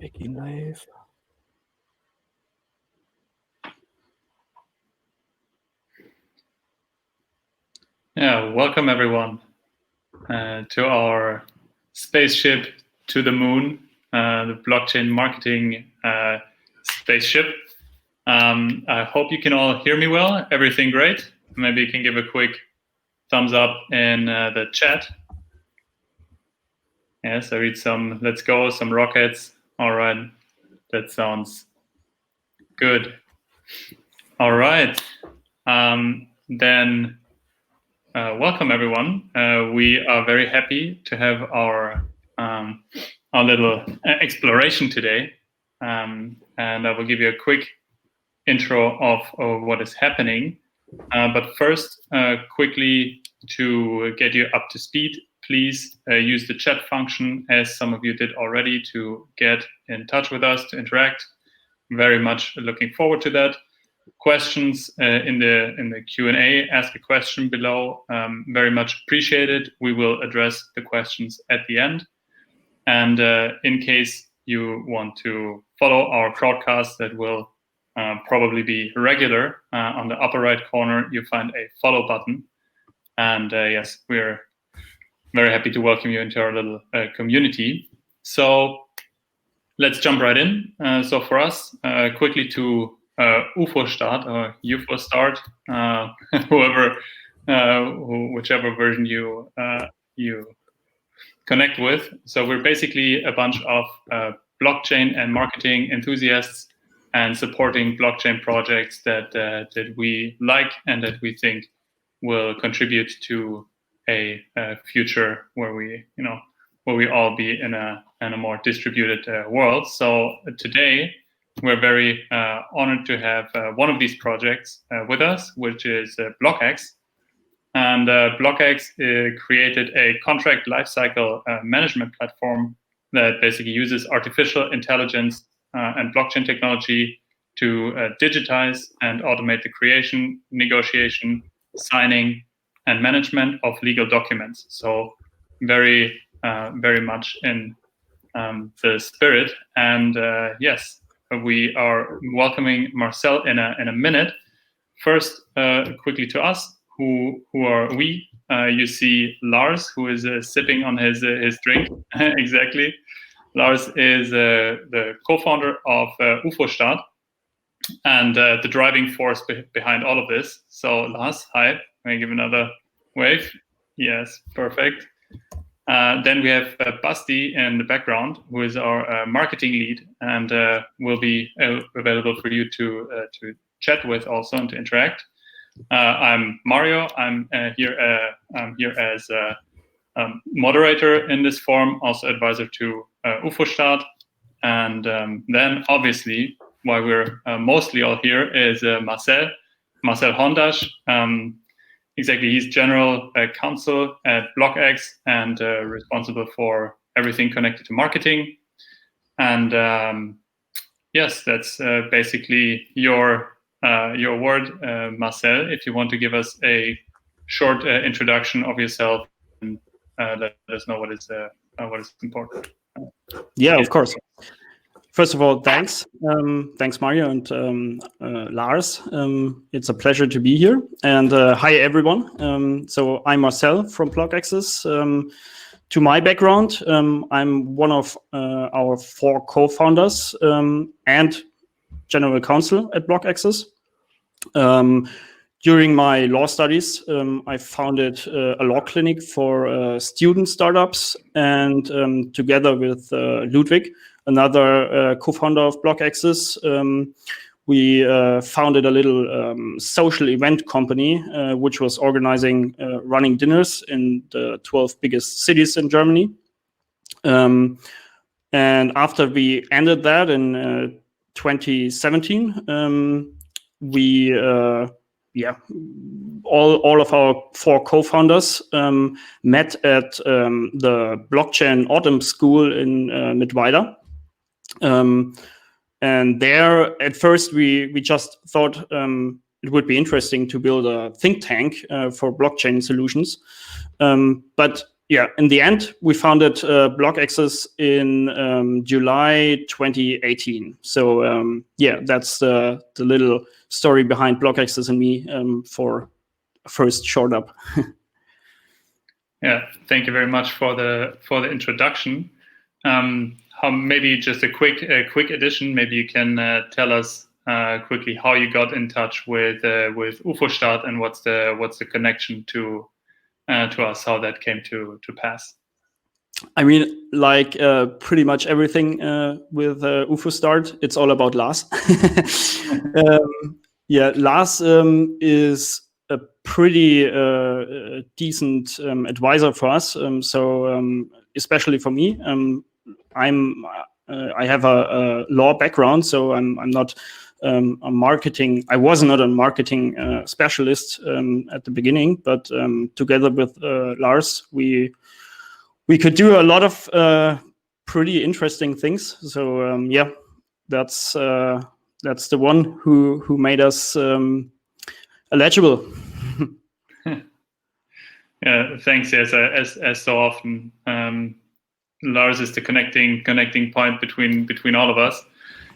Speaking live. Yeah, welcome everyone to our Spaceship to the Moon, the blockchain marketing spaceship. I hope you can all hear me well. Everything great? Maybe you can give a quick thumbs up in the chat. Yes, I read some, let's go, some rockets. All right, that sounds good. All right, then welcome everyone. We are very happy to have our little exploration today. And I will give you a quick intro of what is happening. But first, quickly to get you up to speed, please use the chat function, as some of you did already, to get in touch with us, to interact. Very much looking forward to that. Questions in the Q&A, ask a question below. Very much appreciated. We will address the questions at the end. And in case you want to follow our CrowdCast, that will probably be regular. On the upper right corner, you find a follow button. And yes, we're very happy to welcome you into our little community. So let's jump right in. So for us, quickly to UFOstart or UFOstart, whichever version you connect with. So we're basically a bunch of blockchain and marketing enthusiasts and supporting blockchain projects that we like and that we think will contribute to a future where we all be in a more distributed world. So today we're very honored to have one of these projects with us, which is BlockAxs. And BlockAxs created a contract lifecycle management platform that basically uses artificial intelligence and blockchain technology to digitize and automate the creation, negotiation, signing, and management of legal documents. So very, very much in the spirit. And yes, we are welcoming Marcel in a minute. First, quickly to us, who are we? You see Lars, who is sipping on his drink. Exactly. Lars is the co-founder of UFOstart and the driving force behind all of this. So Lars, hi. Can I give another wave? Yes, perfect. Then we have Basti in the background, who is our marketing lead, and will be available for you to chat with also and to interact. I'm Mario. I'm here as a moderator in this forum, also advisor to UFOstart. And then obviously, why we're mostly all here is Marcel Horndasch. Exactly, he's General Counsel at BlockAxs and responsible for everything connected to marketing. And yes, that's basically your word, Marcel. If you want to give us a short introduction of yourself and let us know what is important. Yeah, of course. First of all, thanks. Thanks, Mario and Lars. It's a pleasure to be here. And hi, everyone. So I'm Marcel from BlockAxs. To my background, I'm one of our 4 co-founders and General Counsel at BlockAxs. During my law studies, I founded a law clinic for student startups, and together with Ludwig, another co-founder of BlockAxs, we founded a little social event company, which was organizing running dinners in the 12 biggest cities in Germany. And after we ended that in 2017, we all of our 4 co-founders met at the blockchain autumn school in Mittweida. And there, at first, we just thought it would be interesting to build a think tank for blockchain solutions. But in the end, we founded BlockAxs in July 2018. So that's the little story behind BlockAxs and me for first short up. Yeah, thank you very much for the introduction. Maybe just a quick addition. Maybe you can tell us quickly how you got in touch with UFOstart and what's the connection to us, how that came to pass. I mean, like pretty much everything with UFOstart, it's all about Lars. Lars is a pretty decent advisor for us. So especially for me, I have a law background, so I'm not a marketing. I was not a marketing specialist at the beginning, but together with Lars, we could do a lot of pretty interesting things. So that's the one who made us eligible. Yeah, thanks. Yes, as so often, Lars is the connecting point between all of us.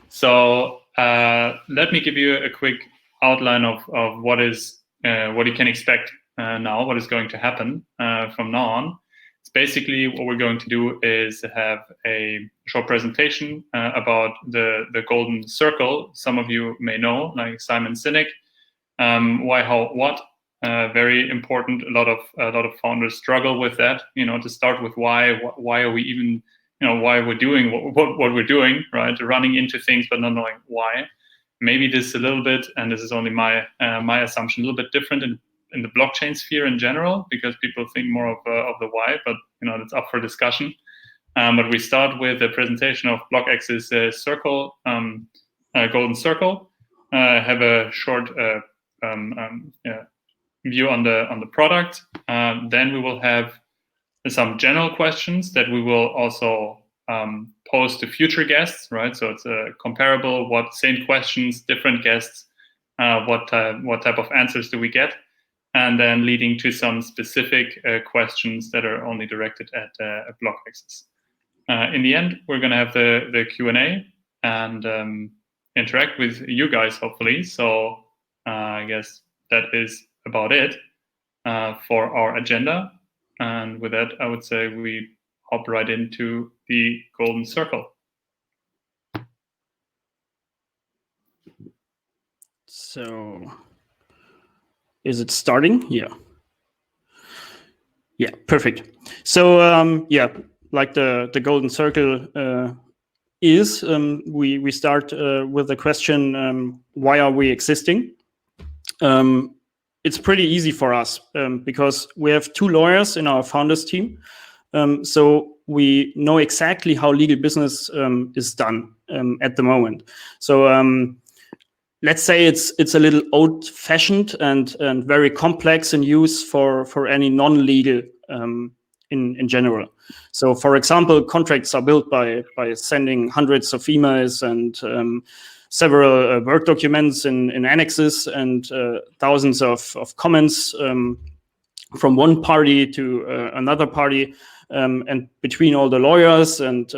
So let me give you a quick outline of what you can expect now, what is going to happen from now on. It's basically what we're going to do is have a short presentation about the golden circle. Some of you may know, like Simon Sinek. Why, how, what? Very important. A lot of founders struggle with that. To start with why are we even, why we're doing what we're doing, right? Running into things but not knowing why. Maybe this is a little bit, and this is only my assumption, a little bit different in the blockchain sphere in general, because people think more of the why, but it's up for discussion. But we start with a presentation of BlockAxs circle, golden circle. Have a short view on the product. Then we will have some general questions that we will also pose to future guests, right? So it's a comparable, same questions, different guests, what type of answers do we get? And then leading to some specific questions that are only directed at BlockAxs. In the end, we're going to have the Q&A and interact with you guys, hopefully. So I guess that is about it for our agenda. And with that, I would say we hop right into the golden circle. So is it starting? Yeah, perfect. So like the golden circle is, we start with the question, why are we existing? It's pretty easy for us because we have 2 lawyers in our founders team. So we know exactly how legal business is done at the moment. So let's say it's a little old-fashioned and very complex in use for any non-legal in general. So, for example, contracts are built by sending hundreds of emails and several Word documents in annexes and thousands of comments from one party to another party and between all the lawyers and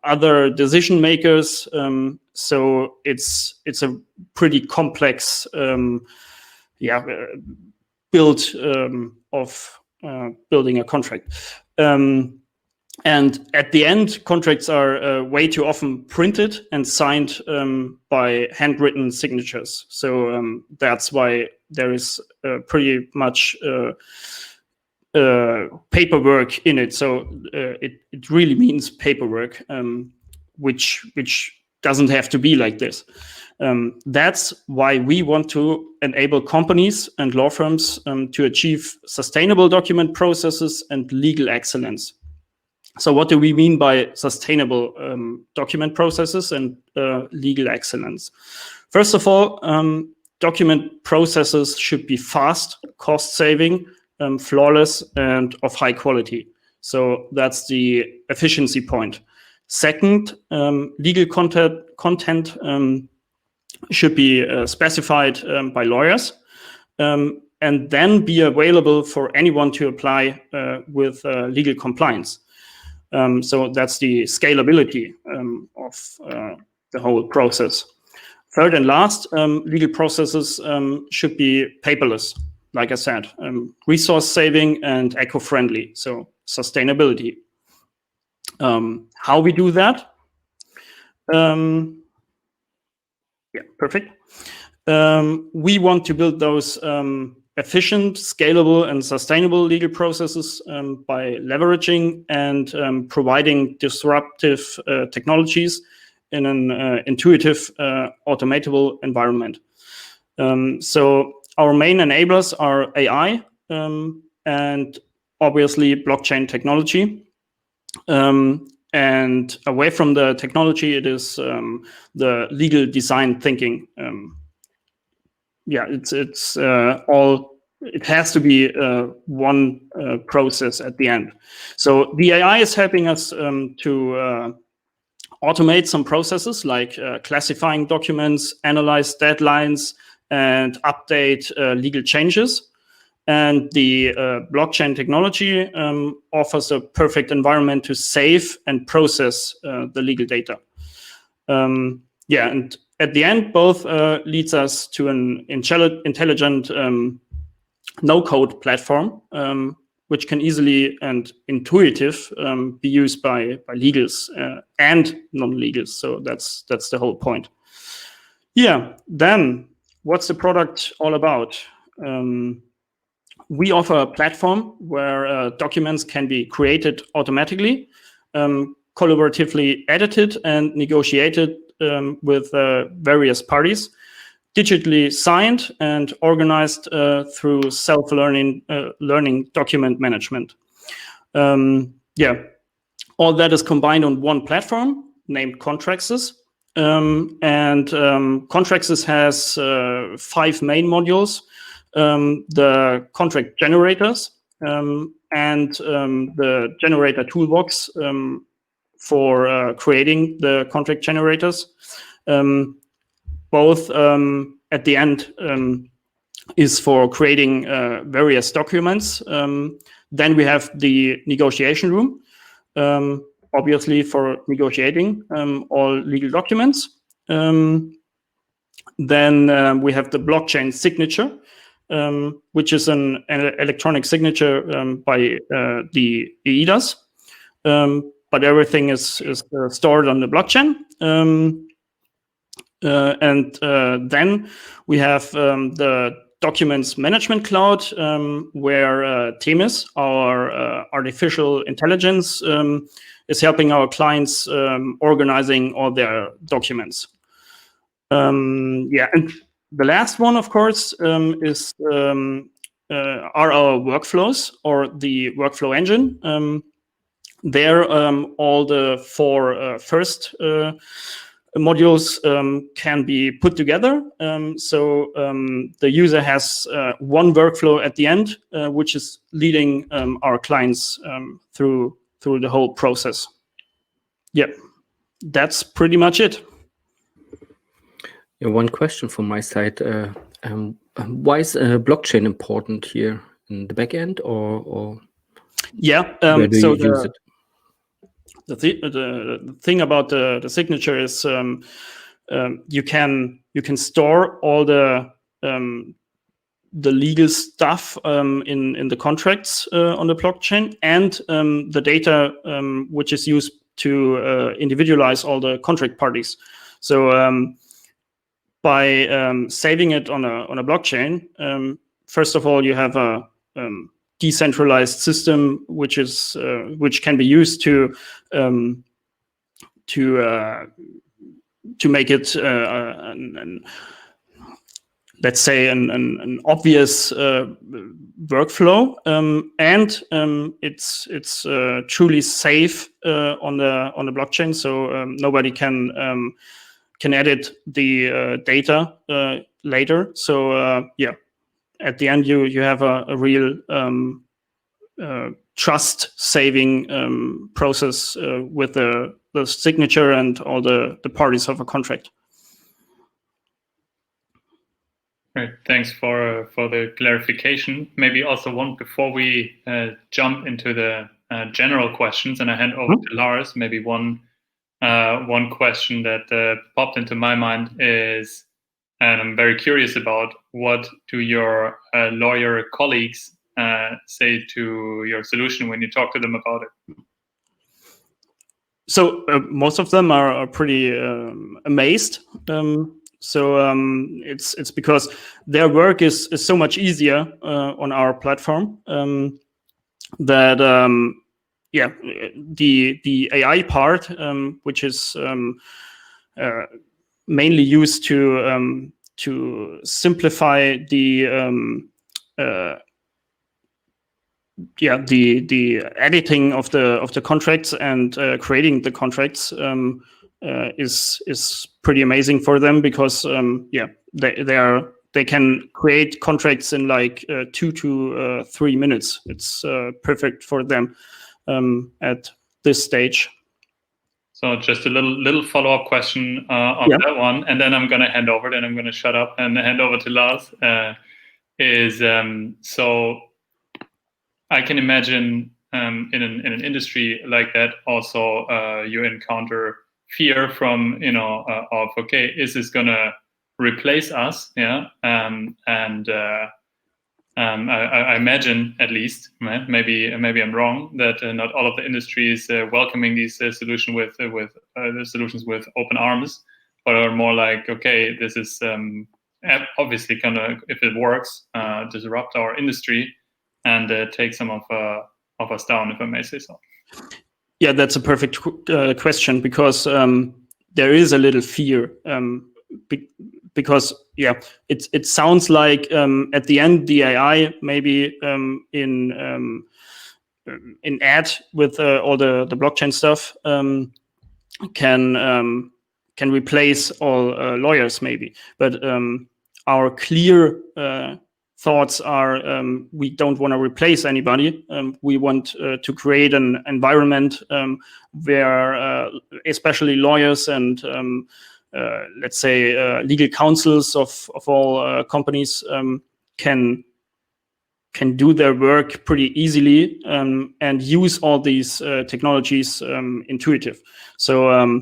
other decision makers. So it's a pretty complex build of building a contract. And at the end, contracts are way too often printed and signed by handwritten signatures. So that's why there is pretty much paperwork in it. So it really means paperwork, which doesn't have to be like this. That's why we want to enable companies and law firms to achieve sustainable document processes and legal excellence. So what do we mean by sustainable document processes and legal excellence? First of all, document processes should be fast, cost-saving, flawless, and of high quality. So that's the efficiency point. Second, legal content should be specified by lawyers. And and then be available for anyone to apply with legal compliance. So that's the scalability of the whole process. Third and last, legal processes should be paperless, like I said, resource saving and eco-friendly, so sustainability. How we do that? Yeah, perfect. We want to build those efficient, scalable, and sustainable legal processes by leveraging and providing disruptive technologies in an intuitive, automatable environment. So our main enablers are AI and obviously blockchain technology. And away from the technology, it is the legal design thinking. Yeah, it's all. It has to be one process at the end. So the AI is helping us to automate some processes like classifying documents, analyze deadlines, and update legal changes. And the blockchain technology offers a perfect environment to save and process the legal data. Yeah, and at the end, both leads us to an intelligent no-code platform, which can easily and intuitive be used by legals and non-legals. So that's the whole point. Yeah, then what's the product all about? We offer a platform where documents can be created automatically, collaboratively edited and negotiated with various parties, digitally signed and organized through self-learning learning document management. Yeah, all that is combined on one platform named CrowdCast. And CrowdCast has 5 main modules. The contract generators and the generator toolbox for creating the contract generators. Both at the end is for creating various documents. Then we have the negotiation room, obviously for negotiating all legal documents. Then we have the blockchain signature, which is an electronic signature by the EIDAS, but everything is stored on the blockchain. And then we have the documents management cloud, where Themis, our artificial intelligence, is helping our clients organizing all their documents. Yeah, and the last one, of course, is are our workflows or the workflow engine. There, all the 4 first modules can be put together. So the user has one workflow at the end, which is leading our clients through the whole process. Yeah, that's pretty much it. Yeah, one question from my side. Why is blockchain important here in the back end, or yeah, where do so you use it? The thing about the signature is you can store all the legal stuff in the contracts on the blockchain, and the data which is used to individualize all the contract parties. So by saving it on a blockchain, first of all, you have a decentralized system which can be used to make it let's say an obvious workflow, and it's truly safe on the blockchain, so nobody can edit the data later. So yeah, at the end you have a real trust-saving process with the signature and all the parties of a contract. Great, thanks for the clarification. Maybe also one before we jump into the general questions, and I hand over to Lars. Maybe one question that popped into my mind is, and I'm very curious about, what do your lawyer colleagues say to your solution when you talk to them about it? So most of them are pretty amazed. It's because their work is so much easier on our platform that the AI part, which is mainly used to simplify the editing of the contracts and creating the contracts is pretty amazing for them, because they can create contracts in like 2 to 3 minutes. It's perfect for them at this stage. So just a little follow-up question on that one, and then I'm going to hand over. Then I'm going to shut up and hand over to Lars. So I can imagine in an industry like that also you encounter fear from of, okay, is this going to replace us? I imagine, at least, right? Maybe I'm wrong, that not all of the industry is welcoming these solutions with open arms, but are more like, okay, this is obviously gonna, if it works, disrupt our industry and take some of us down, if I may say so. Yeah, that's a perfect question, because there is a little fear. Because it sounds like at the end the AI maybe in ad with all the blockchain stuff can replace all lawyers maybe, but our clear thoughts are we don't want to replace anybody. We want to create an environment where especially lawyers and let's say legal counsels of all companies can do their work pretty easily and use all these technologies intuitive. So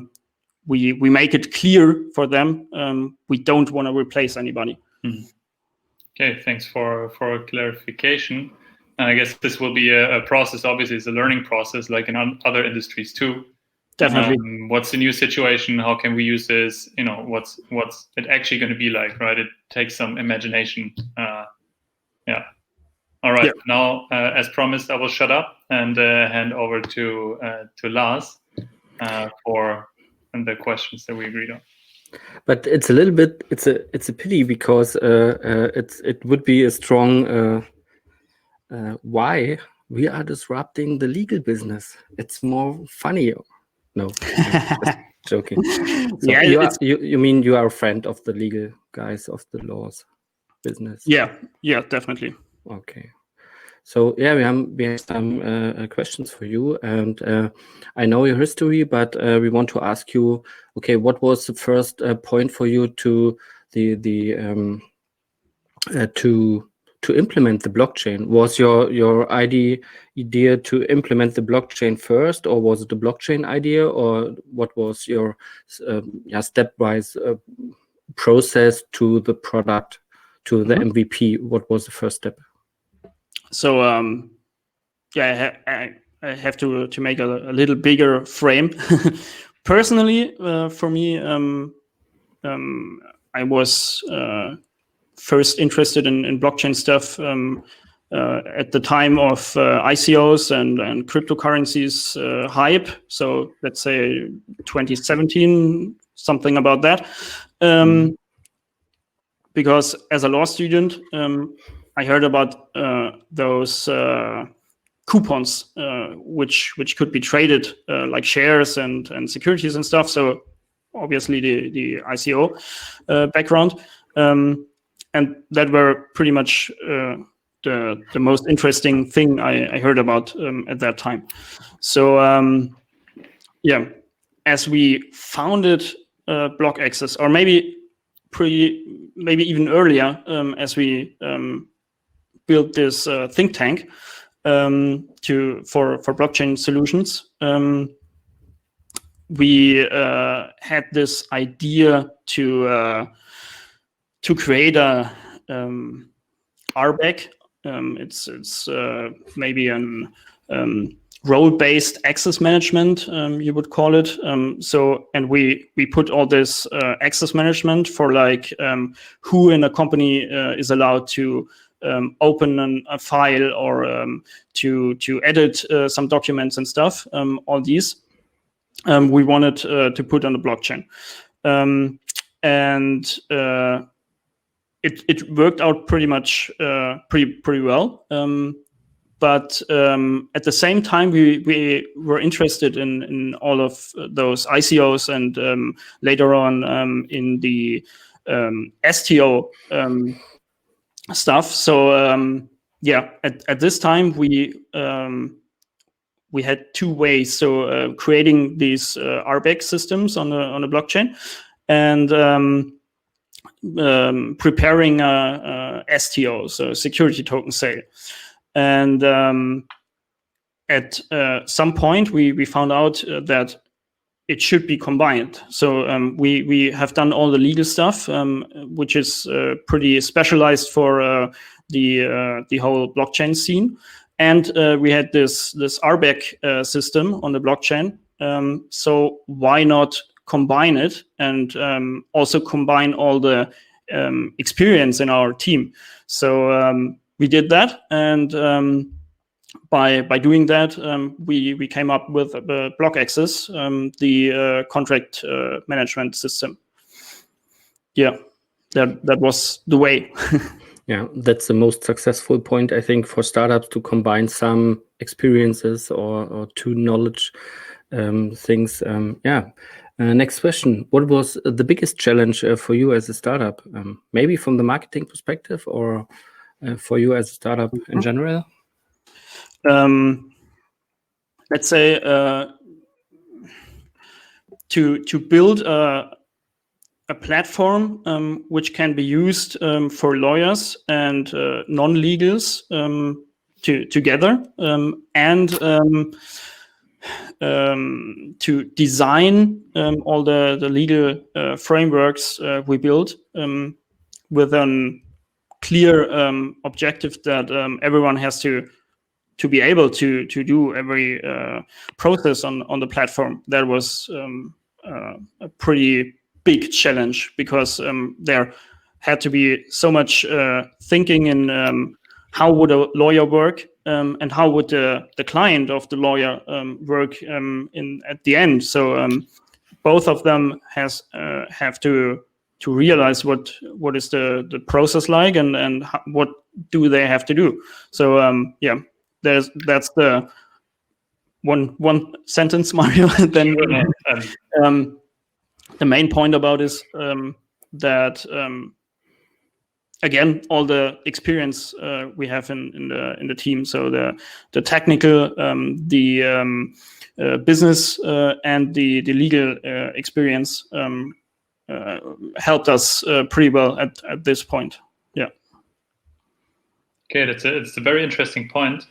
we make it clear for them we don't want to replace anybody. Mm-hmm. Okay, thanks for clarification. And I guess this will be a process. Obviously, it's a learning process, like in other industries too. Definitely. What's the new situation? How can we use this? What's it actually going to be like, right? It takes some imagination. All right. Yeah. Now, as promised, I will shut up and hand over to Lars for the questions that we agreed on. But it's a little bit. It's a pity, because it would be a strong why we are disrupting the legal business. It's more funny. No, just joking. So you mean you are a friend of the legal guys of the laws business? Yeah, definitely. Okay. So we have some questions for you, and I know your history, but we want to ask you, okay, what was the first point for you to to implement the blockchain? Was your idea to implement the blockchain first, or was it the blockchain idea, or what was your stepwise process to the product, to the MVP? What was the first step? So I have to make a little bigger frame. Personally, for me, I was first interested in blockchain stuff at the time of ICOs and cryptocurrencies hype. So let's say 2017, something about that. Because as a law student, I heard about those coupons, which could be traded like shares and securities and stuff. So obviously the ICO background. And that were pretty much the most interesting thing I heard about at that time. So as we founded BlockAxs, or maybe maybe even earlier, as we built this think tank for blockchain solutions. We had this idea to create a RBAC. It's maybe an role-based access management, you would call it. And we put all this access management for like who in a company is allowed to open a file or to edit some documents and stuff. All these we wanted to put on the blockchain, and it worked out pretty much pretty well. But at the same time, we were interested in all of those ICOs and later on in the STO stuff. So yeah, at this time we had two ways. So creating these RBAC systems on the blockchain, and preparing a STO, so security token sale. And at some point, we found out that it should be combined. So we have done all the legal stuff, which is pretty specialized for the whole blockchain scene. And we had this RBAC system on the blockchain. So why not combine it and also combine all the experience in our team? So we did that, and by doing that, we came up with BlockAxs, the contract management system. Yeah, that was the way. Yeah, that's the most successful point, I think, for startups to combine some experiences or two knowledge things. Yeah. Next question. What was the biggest challenge for you as a startup? Maybe from the marketing perspective, or for you as a startup in general? Let's say to build a platform which can be used for lawyers and non-legals together, and to design all the legal frameworks we built with a clear objective that everyone has to be able to do every process on the platform. That was a pretty big challenge, because there had to be so much thinking in how would a lawyer work, and how would the client of the lawyer work at the end. So both of them have to realize what is the process like, and what do they have to do. So yeah, that's the one sentence, Mario. Then the main point about is that again, all the experience we have in the team, so the technical, the business, and the legal experience helped us pretty well at this point. Yeah. Okay, it's a very interesting point,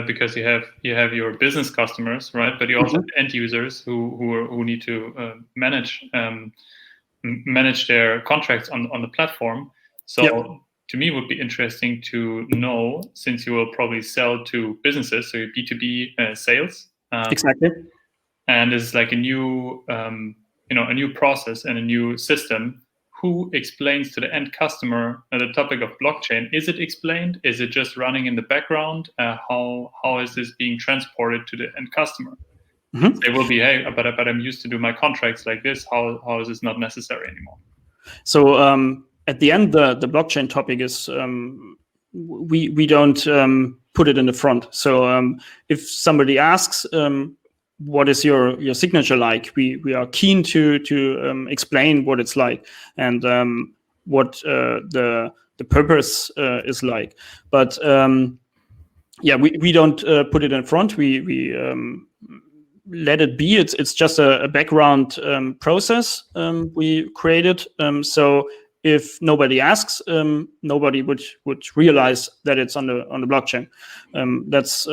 because you have your business customers, right? But you also have end users who need to manage their contracts on the platform. So to me, it would be interesting to know, since you will probably sell to businesses, so B2B sales. Exactly. And it's like a new process and a new system. Who explains to the end customer the topic of blockchain? Is it explained? Is it just running in the background? How is this being transported to the end customer? They will be, hey, but I'm used to do my contracts like this. How is this not necessary anymore? So at the end, the blockchain topic is we don't put it in the front. So if somebody asks, what is your signature like? We are keen to explain what it's like, and what the purpose is like. But yeah, we don't put it in front. We let it be. It's just a background process we created. So if nobody asks, nobody would realize that it's on the blockchain. That's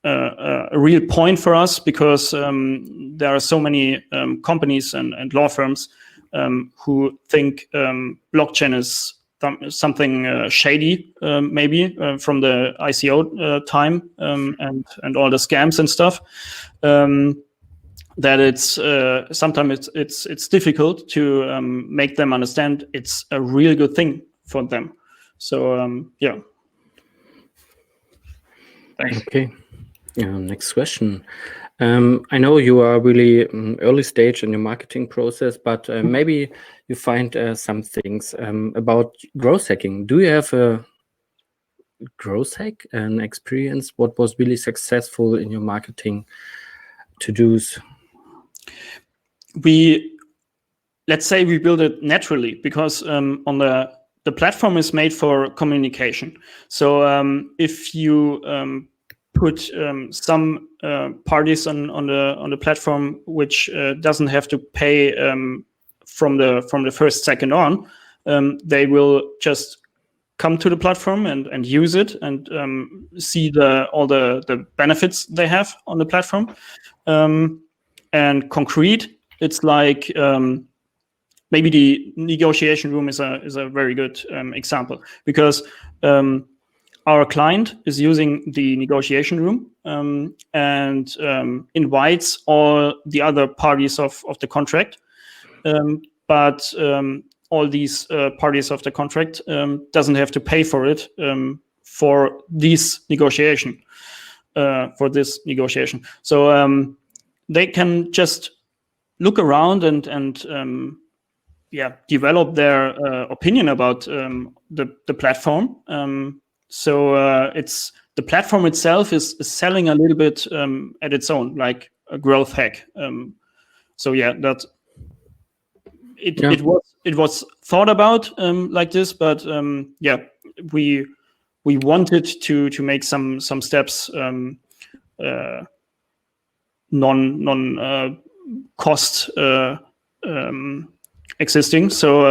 a real point for us, because there are so many companies and law firms who think blockchain is something shady, maybe from the ICO time and all the scams and stuff. That it's sometimes it's difficult to make them understand it's a real good thing for them. So yeah. Thanks. Okay. Next question. I know you are really early stage in your marketing process, but maybe you find some things about growth hacking. Do you have a growth hack, an experience? What was really successful in your marketing to-dos? Let's say we build it naturally, because on the platform is made for communication. So if you put some parties on the platform which doesn't have to pay from the first second on, they will just come to the platform and use it and see all the benefits they have on the platform. And concrete, it's like maybe the negotiation room is a very good example, because our client is using the negotiation room and invites all the other parties of the contract. But all these parties of the contract doesn't have to pay for it for this negotiation. So they can just look around and develop their opinion about the platform. So it's the platform itself is selling a little bit at its own, like a growth hack. So yeah, that it was thought about like this, but we wanted to make some steps non cost existing. So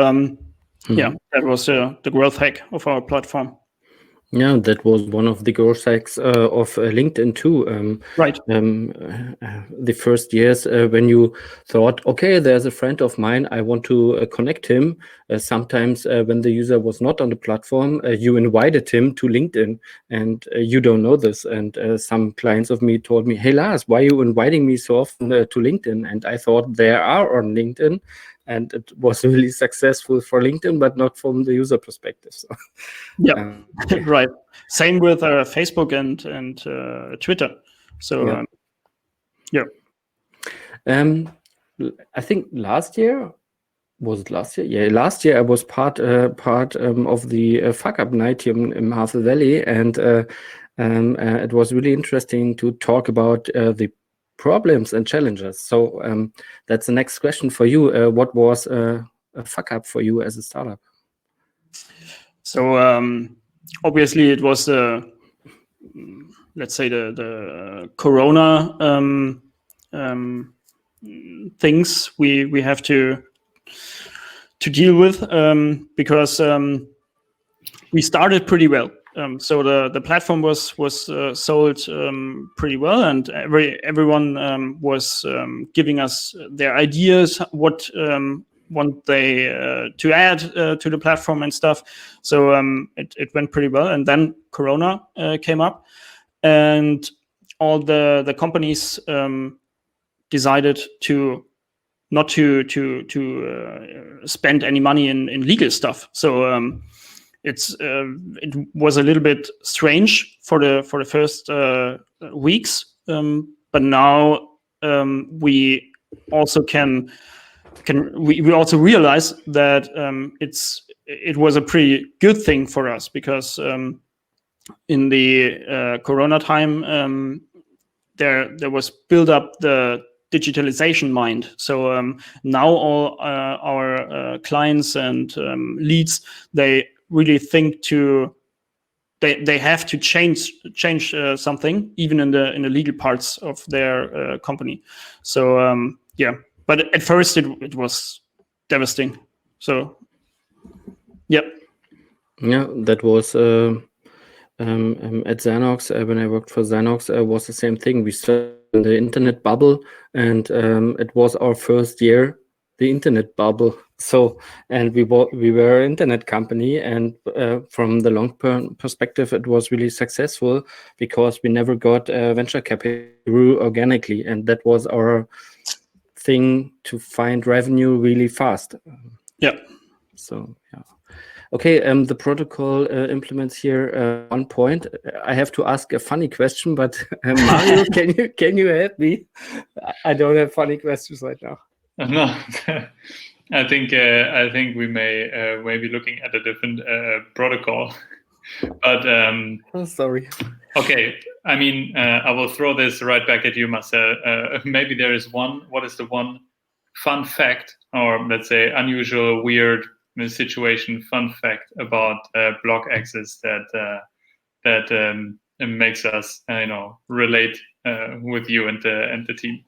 that was the growth hack of our platform. Yeah, that was one of the growth hacks of LinkedIn too. Right. The first years when you thought, okay, there's a friend of mine, I want to connect him. Sometimes when the user was not on the platform, you invited him to LinkedIn, and you don't know this. And some clients of me told me, hey, Lars, why are you inviting me so often to LinkedIn? And I thought they are on LinkedIn. And it was really successful for LinkedIn, but not from the user perspective. So, yeah, right. Same with Facebook and Twitter. So, I think last year, was it last year? Yeah, last year I was part of the Fuck Up Night here in Marcel Valley, and it was really interesting to talk about the problems and challenges. So that's the next question for you. What was a fuck up for you as a startup? So obviously it was let's say the Corona things we have to deal with because we started pretty well. So the platform was sold pretty well, and everyone was giving us their ideas, what want they to add to the platform and stuff. So it went pretty well, and then Corona came up, and all the companies decided to not to spend any money in legal stuff. So it was a little bit strange for the first weeks, but now we also we also realize that it was a pretty good thing for us, because in the Corona time there was built up the digitalization mind. So now all our clients and leads, they really think they have to change something, even in the legal parts of their company. So but at first it was devastating. So Yep. Yeah, that was at Xanox, when I worked for Xanox, was the same thing. We started in the internet bubble, and it was our first year, the internet bubble. So, and we were an internet company, and from the long perspective, it was really successful because we never got venture capital, grew organically, and that was our thing to find revenue really fast. Yeah. So yeah. Okay, the protocol implements here one point. I have to ask a funny question, but Mario, can you help me? I don't have funny questions right now. No, I think we may be looking at a different protocol, but Oh, sorry. okay. I mean, I will throw this right back at you, Marcel. Maybe there is one. What is the one fun fact, or let's say unusual, weird situation fun fact about BlockAxs that makes us relate with you and the team?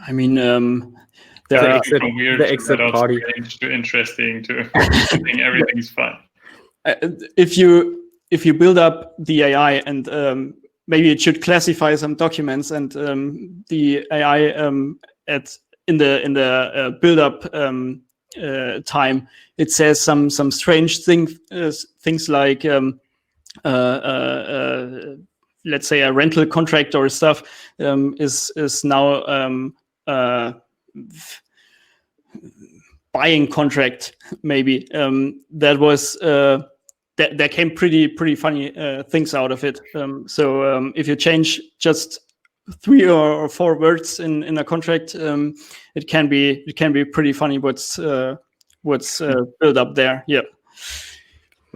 I mean, there are from weird the exit to party to interesting to think everything's fine. If you build up the AI and maybe it should classify some documents, and the AI in the build up time, it says some strange things like let's say a rental contract or stuff is now buying contract. Maybe that was there came pretty funny things out of it. So if you change just 3 or 4 words in a contract, it can be pretty funny what's built up there. Yeah.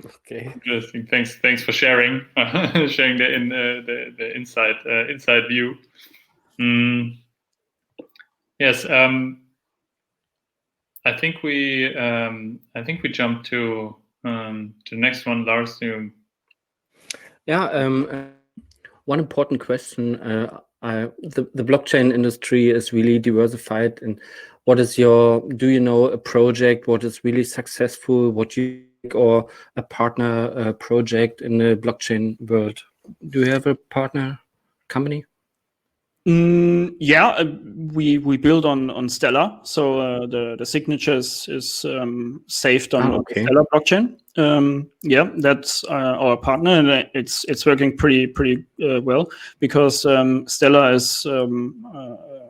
Okay. Interesting. Thanks for sharing the inside view. Yes. I think we jump to the next one, Lars. Yeah. One important question. The blockchain industry is really diversified. And what is do you know a project, what is really successful, what you think, or a partner project in the blockchain world? Do you have a partner company? Yeah, we build on Stellar, so the signatures is saved on the Stellar blockchain. Yeah, that's our partner, and it's working pretty well because Stellar is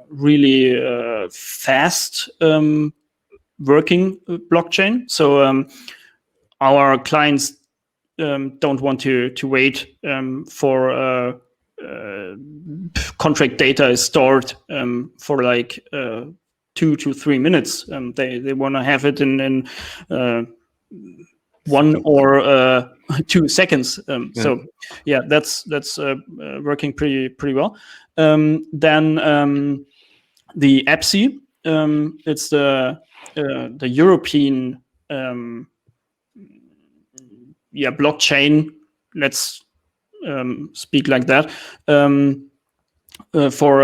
really fast working blockchain. So our clients don't want to wait for contract data is stored for like 2 to 3 minutes. They want to have it in 1 or 2 seconds. So yeah, that's working pretty well. Then the EPSI, it's the European blockchain. Let's speak like that, for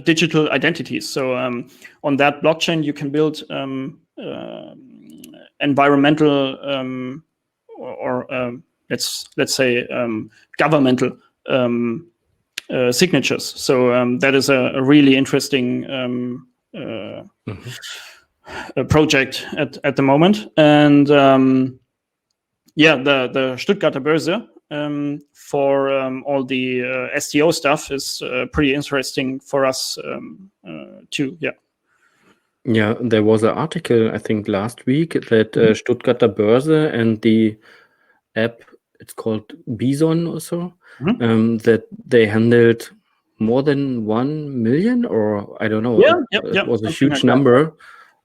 digital identities. So on that blockchain, you can build environmental or let's say governmental signatures. So that is a really interesting project at the moment. And the Stuttgarter Börse for all the STO stuff is pretty interesting for us too. Yeah. Yeah, there was an article, I think, last week that Stuttgarter Börse and the app, it's called Bison or so, that they handled more than 1 million, or I don't know. It was a huge number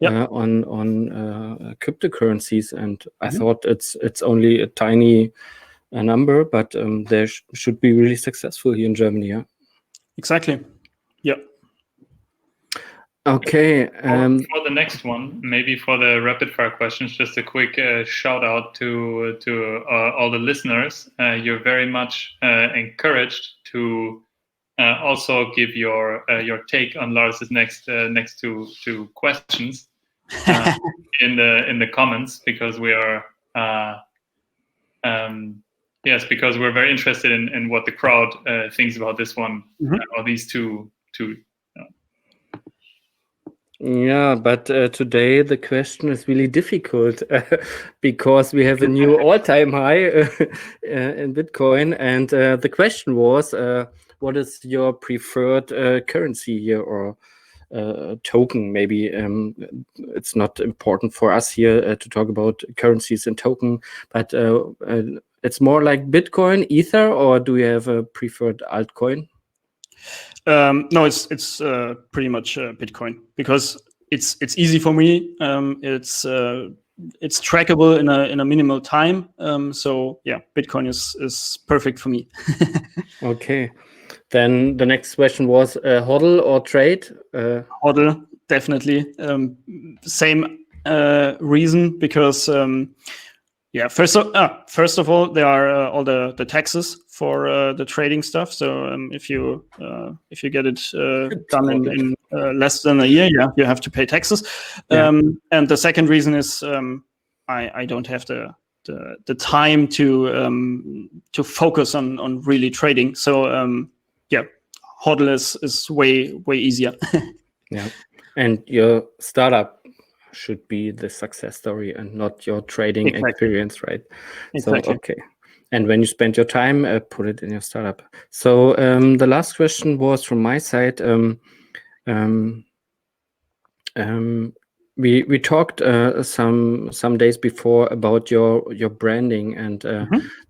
on cryptocurrencies, and I thought it's only a tiny number, but they should be really successful here in Germany. Yeah. Exactly. Yeah. Okay. For the next one, maybe for the rapid fire questions, just a quick shout out to all the listeners. You're very much encouraged to also give your take on Lars's next two questions. in the comments, because we are because we're very interested in what the crowd thinks about this one, or these two. Yeah, but today the question is really difficult because we have a new all-time high in Bitcoin, and the question was, what is your preferred currency here, or token? Maybe it's not important for us here to talk about currencies and token, but it's more like Bitcoin, Ether, or do you have a preferred altcoin? No, it's pretty much Bitcoin, because it's easy for me. It's trackable in a minimal time. So yeah, Bitcoin is perfect for me. Okay. Then the next question was hodl or trade? Hodl, definitely. Same reason, because first of all, there are all the taxes for the trading stuff. So if you get it done in less than a year, you have to pay taxes. And the second reason is I don't have the time to focus on really trading. So hodl is way easier. Yeah, and your startup should be the success story and not your trading experience, right? Exactly. So okay. And when you spend your time, put it in your startup. So the last question was from my side. We talked some days before about your branding and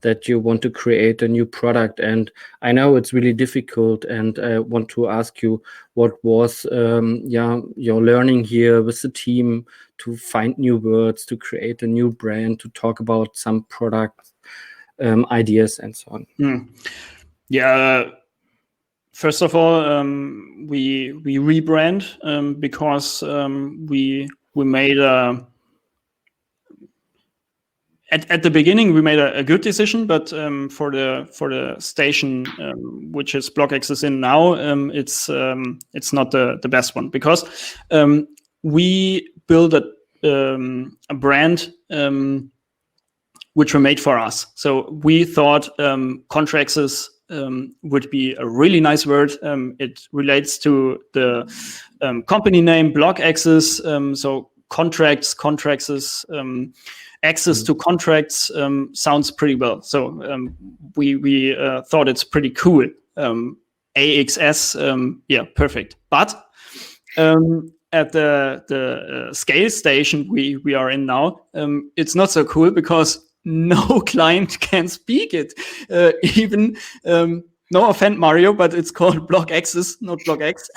that you want to create a new product. And I know it's really difficult, and I want to ask you, what was your learning here with the team to find new words, to create a new brand, to talk about some product ideas and so on? Yeah. First of all, we rebrand because we made at the beginning we made a good decision, but for the station which is BlockAxs in now, it's not the best one, because we built a brand which were made for us. So we thought CrowdCast would be a really nice word. It relates to the company name BlockAxs. So contracts, access to contracts sounds pretty well. So we thought it's pretty cool. AXS, perfect. But at the scale station we are in now, it's not so cool, because no client can speak it. Even no offense, Mario, but it's called BlockAxs, not BlockAxs.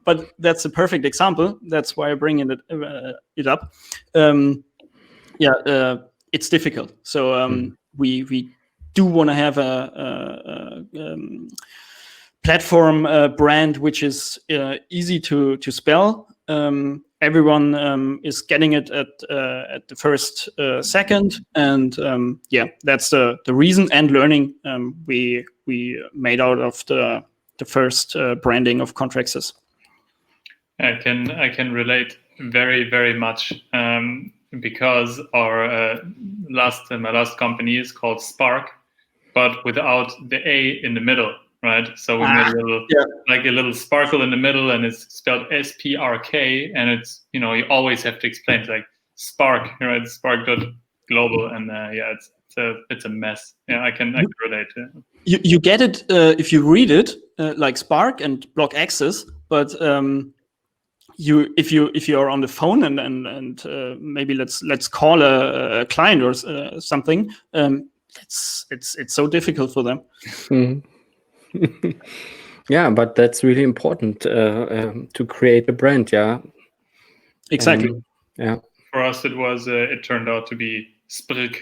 But that's a perfect example. That's why I bring it up. It's difficult. So we do want to have a platform brand which is easy to spell. Everyone is getting it at the first second, and that's the reason and learning we made out of the first branding of CrowdCast. I can relate very, very much, because our my last company is called Spark, but without the A in the middle. Right, so we made a little sparkle in the middle, and it's spelled SPRK, and it's, you always have to explain, like Spark, right? Spark.global, and it's a mess. Yeah, I can relate. Yeah. You get it if you read it like Spark and BlockAxs, but if you are on the phone and maybe let's call a client or something, it's so difficult for them. Yeah, but that's really important to create a brand. Yeah, exactly. For us, it was it turned out to be Sprig.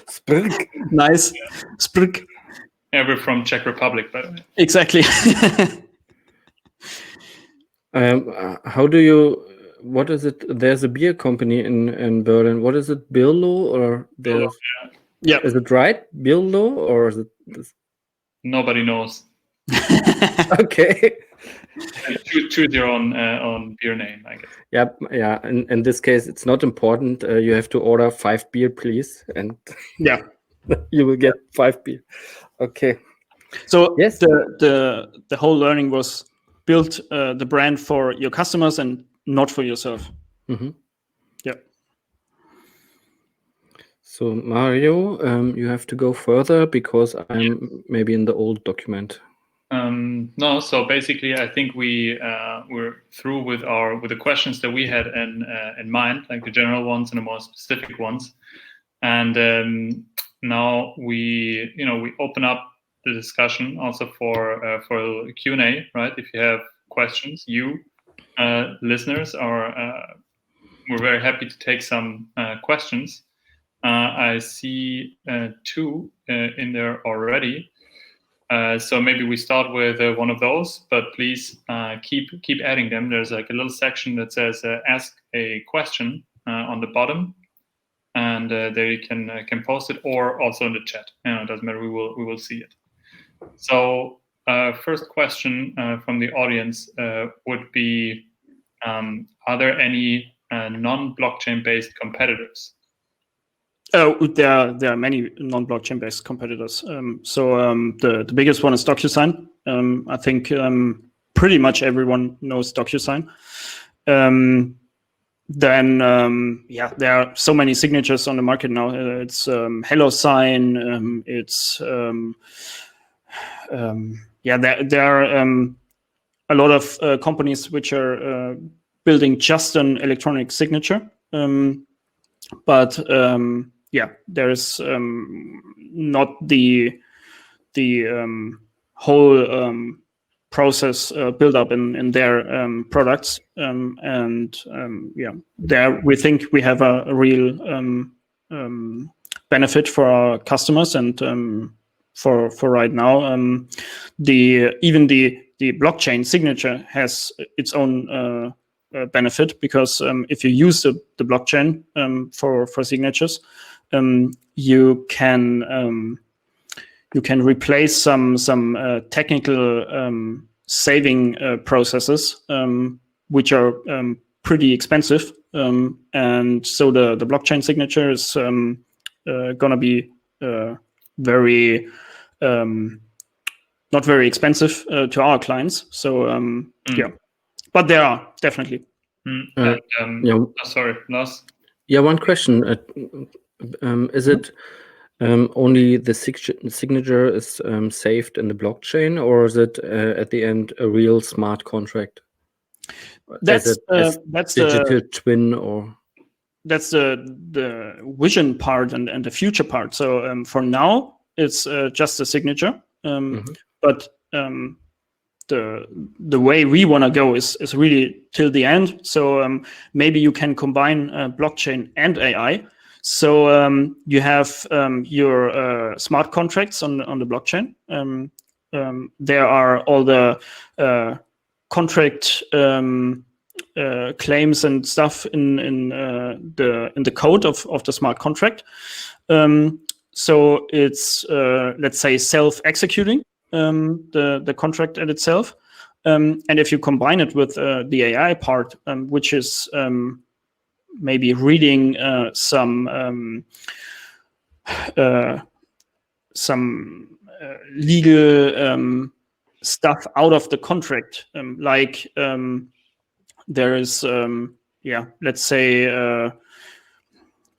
Sprig. Nice. Sprig. Yeah, we're from Czech Republic, by the way. Exactly. How do you? What is it? There's a beer company in Berlin. What is it? Birlo, or there's? Yeah. Is it right? Birlo, or is it? Nobody knows. Okay. choose your own beer name, I guess. Yeah. In this case, it's not important. You have to order 5 beer, please, and Yeah. you will get 5 beer. Okay. So Yes. the whole learning was build the brand for your customers and not for yourself. Mhm. Yeah. So Mario, you have to go further because I'm maybe in the old document. No, so basically, I think we're through with the questions that we had in mind, like the general ones and the more specific ones, and now we open up the discussion also for Q&A, right? If you have questions, listeners we're very happy to take some questions. I see 2 in there already. So maybe we start with one of those, but please keep adding them. There's like a little section that says ask a question on the bottom, and there you can post it, or also in the chat. It doesn't matter. We will see it. So first question from the audience would be, are there any non-blockchain based competitors? There are many non-blockchain based competitors. The biggest one is DocuSign. I think pretty much everyone knows DocuSign. Then there are so many signatures on the market now. It's HelloSign. There are a lot of companies which are building just an electronic signature. But there is not the whole process built up in their products, there we think we have a real benefit for our customers, and for right now, even the blockchain signature has its own benefit, because if you use the blockchain for signatures, you can replace some technical saving processes which are pretty expensive, and so the blockchain signature is gonna be very not very expensive to our clients. So but there are definitely. Sorry, Lars. Yeah, one question. Is it only the signature is saved in the blockchain, or is it at the end a real smart contract? That's digital twin, or that's the vision part and the future part. So for now, it's just a signature, but the way we want to go is really till the end. So maybe you can combine blockchain and AI. So you have your smart contracts on the blockchain. There are all the contract claims and stuff in the code of the smart contract. So it's let's say self-executing the contract at itself, and if you combine it with the AI part, which is maybe reading some legal stuff out of the contract, like there is let's say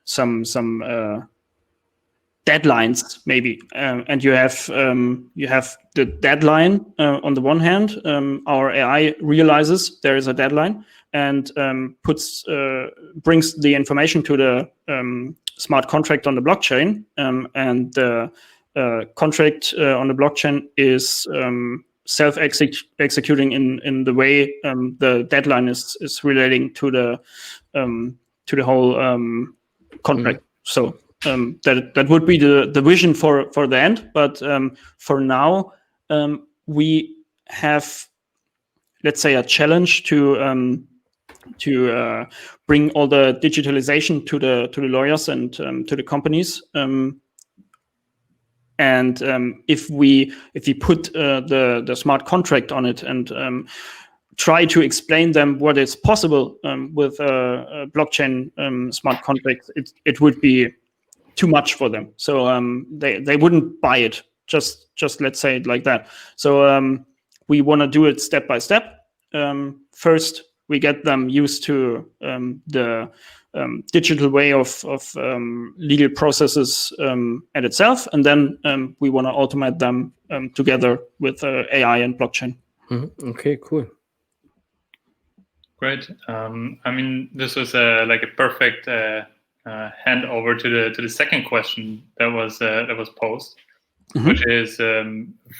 some deadlines maybe, and you have the deadline on the one hand. Our AI realizes there is a deadline and brings the information to the smart contract on the blockchain, and the contract on the blockchain is self-executing in the way the deadline is relating to the whole contract. So that would be the vision for the end. But for now, we have, let's say, a challenge to bring all the digitalization to the lawyers and to the companies. And if we put the smart contract on it and try to explain them what is possible with blockchain smart contracts, it would be too much for them. So they wouldn't buy it. Just let's say it like that. So we want to do it step by step. First, we get them used to the digital way of legal processes at itself, and then we want to automate them together with AI and blockchain. Mm-hmm. Okay, cool. Great. I mean, this was like a perfect handover to the second question that was posed, mm-hmm. which is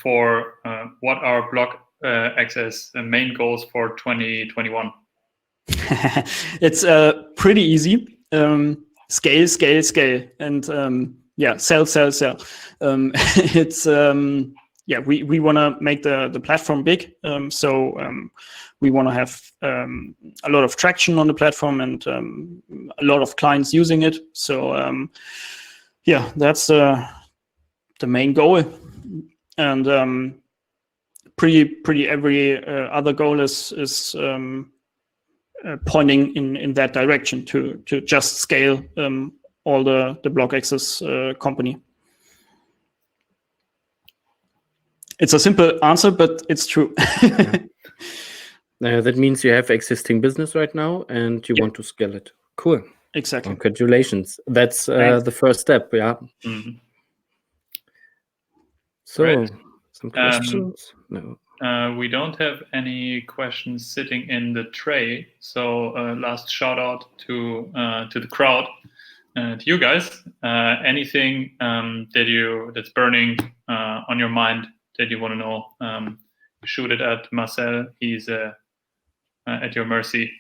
for what are BlockAxs main goals for 2021? It's pretty easy. Scale, and sell. It's we want to make the platform big. So we want to have a lot of traction on the platform and a lot of clients using it. So that's the main goal. And pretty every other goal is pointing in that direction to just scale all the BlockAxs company. It's a simple answer, but it's true. That means you have existing business right now and you want to scale it. Cool. Exactly. Congratulations. That's the first step. Yeah. Mm-hmm. So, right. Some questions? No. We don't have any questions sitting in the tray. So last shout out to the crowd, to you guys. Anything that's burning on your mind that you want to know, shoot it at Marcel. He's at your mercy.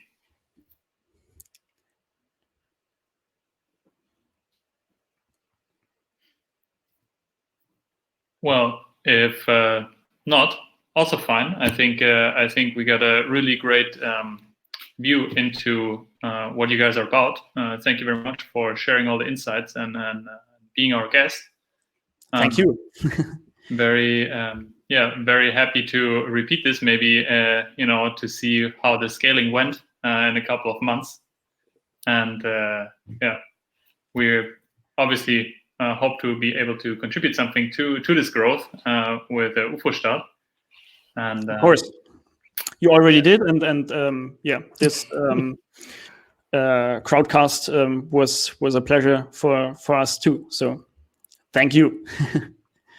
Well, if not, also fine. I think we got a really great view into what you guys are about. Thank you very much for sharing all the insights and being our guest. Thank you. Very happy to repeat this. Maybe to see how the scaling went in a couple of months. And we're obviously hope to be able to contribute something to this growth with UFOstart. And of course, you already did, and this CrowdCast was a pleasure for us too. So, thank you.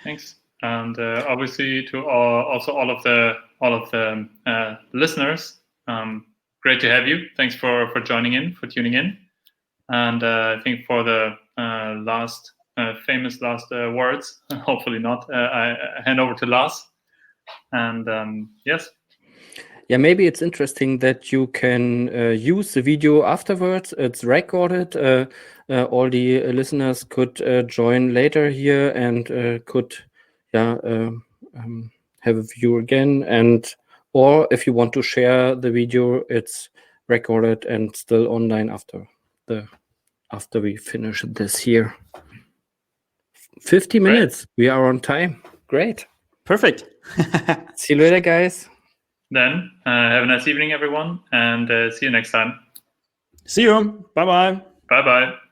Thanks, and obviously to all of the listeners. Great to have you. Thanks for joining in, for tuning in, and I think for the famous last words. Hopefully not. I hand over to Lars. And yes. Yeah, maybe it's interesting that you can use the video afterwards. It's recorded. All the listeners could join later here and could have a view again. Or if you want to share the video, it's recorded and still online after we finish this here. 50 minutes. We are on time. Great. Perfect. See you later, guys. Then have a nice evening, everyone, and see you next time. See you. Bye-bye. Bye-bye.